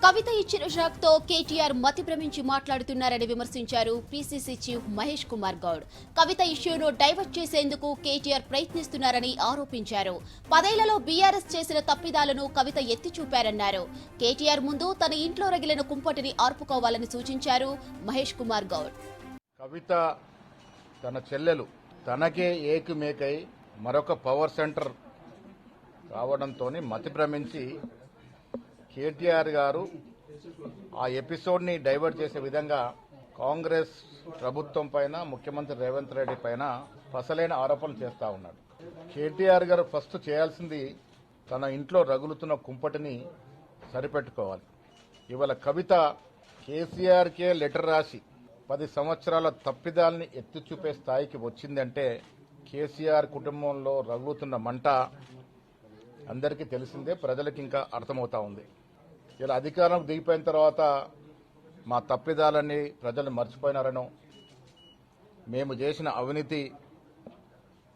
కవిత ఇచ్చిన షాక్ తో కేటీఆర్ మతి భ్రమించి మాట్లాడుతున్నారని విమర్శించారు పీసీసీ చీఫ్ మహేష్ కుమార్ గౌడ్. కవిత ఇష్యూను డైవర్ట్ చేసేందుకు కేటీఆర్ ప్రయత్నిస్తున్నారని ఆరోపించారు. 10 ఏళ్లలో బీఆర్ఎస్ చేసిన తప్పిదాలను కవిత ఎత్తి చూపారన్నారు. కేటీఆర్ ముందు తన ఇంట్లో రగిలిన కుంపటిని ఆర్పుకోవాలని సూచించారు మహేష్ కుమార్ గౌడ్. కవిత తన చెల్లెలు తనకే ఏకమేకై మరొక పవర్ సెంటర్ రావడంతో మతి భ్రమించి కేటీఆర్ గారు ఆ ఎపిసోడ్ని డైవర్ట్ చేసే విధంగా కాంగ్రెస్ ప్రభుత్వం పైన ముఖ్యమంత్రి రేవంత్ రెడ్డి పైన పసలైన ఆరోపణలు చేస్తా ఉన్నాడు. కేటీఆర్ గారు ఫస్ట్ చేయాల్సింది తన ఇంట్లో రగులుతున్న కుంపటిని సరిపెట్టుకోవాలి. ఇవాళ కవిత కేసీఆర్కే లెటర్ రాసి 10 సంవత్సరాల తప్పిదాల్ని ఎత్తి చూపే స్థాయికి వచ్చిందంటే కేసీఆర్ కుటుంబంలో రగులుతున్న మంట అందరికీ తెలిసిందే, ప్రజలకు ఇంకా అర్థమవుతా ఉంది. ఇలా అధికారం దిగిపోయిన తర్వాత మా తప్పిదాలన్నీ ప్రజలు మర్చిపోయినారనో, మేము చేసిన అవినీతి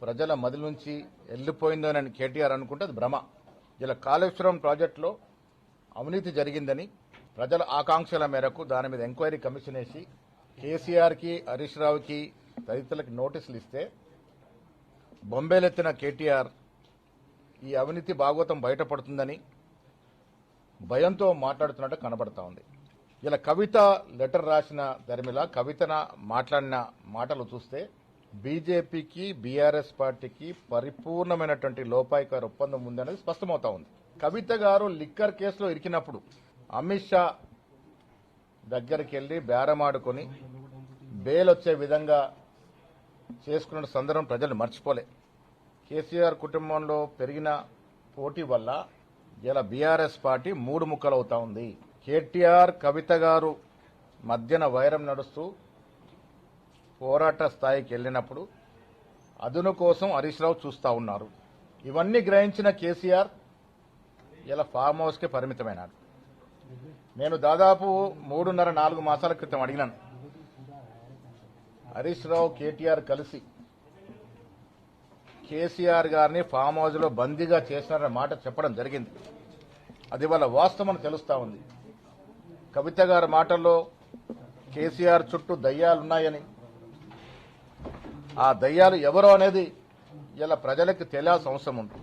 ప్రజల మది నుంచి వెళ్లిపోయిందోనని కేటీఆర్ అనుకుంటే అది భ్రమ. ఇలా కాళేశ్వరం ప్రాజెక్టులో అవినీతి జరిగిందని ప్రజల ఆకాంక్షల మేరకు దాని మీద ఎంక్వైరీ కమిషన్ వేసి కేసీఆర్కి హరీష్ రావుకి తదితరులకి నోటీసులు ఇస్తే బొంబేలెత్తిన కేటీఆర్ ఈ అవినీతి భాగవతం బయటపడుతుందని భయంతో మాట్లాడుతున్నట్టు కనబడతా ఉంది. ఇలా కవిత లెటర్ రాసిన ధర్మిల కవిత మాట్లాడిన మాటలు చూస్తే బీజేపీకి బీఆర్ఎస్ పార్టీకి పరిపూర్ణమైనటువంటి లోపాయికార ఒప్పందం ఉందనేది స్పష్టమవుతా ఉంది. కవిత గారు లిక్కర్ కేసులో ఇరికినప్పుడు అమిత్ షా దగ్గరికి వెళ్లి బేరమాడుకొని బెయిల్ వచ్చే విధంగా చేసుకున్న సందర్భం ప్రజలు మర్చిపోలే. కేసీఆర్ కుటుంబంలో పెరిగిన పోటీ వల్ల ఇలా బీఆర్ఎస్ పార్టీ 3 ముక్కలవుతా ఉంది. కేటీఆర్ కవిత గారు మధ్యన వైరం నడుస్తూ పోరాట స్థాయికి వెళ్లినప్పుడు అదును కోసం హరీష్ రావు చూస్తా ఉన్నారు. ఇవన్నీ గ్రహించిన కేసీఆర్ ఇలా ఫామ్ హౌస్కే పరిమితమైనాడు. నేను దాదాపు 3.5-4 మాసాల క్రితం అడిగినాను, హరీష్ రావు కేటీఆర్ కలిసి కేసీఆర్ గారిని ఫామ్ హౌస్ లో బందీగా చేసినారన్న మాట చెప్పడం జరిగింది. అది వాళ్ళ వాస్తవం తెలుస్తా ఉంది. కవిత గారి మాటల్లో కేసీఆర్ చుట్టూ దయ్యాలున్నాయని, ఆ దయ్యాలు ఎవరో అనేది ఇలా ప్రజలకు తెలియాల్సిన అవసరం ఉంది.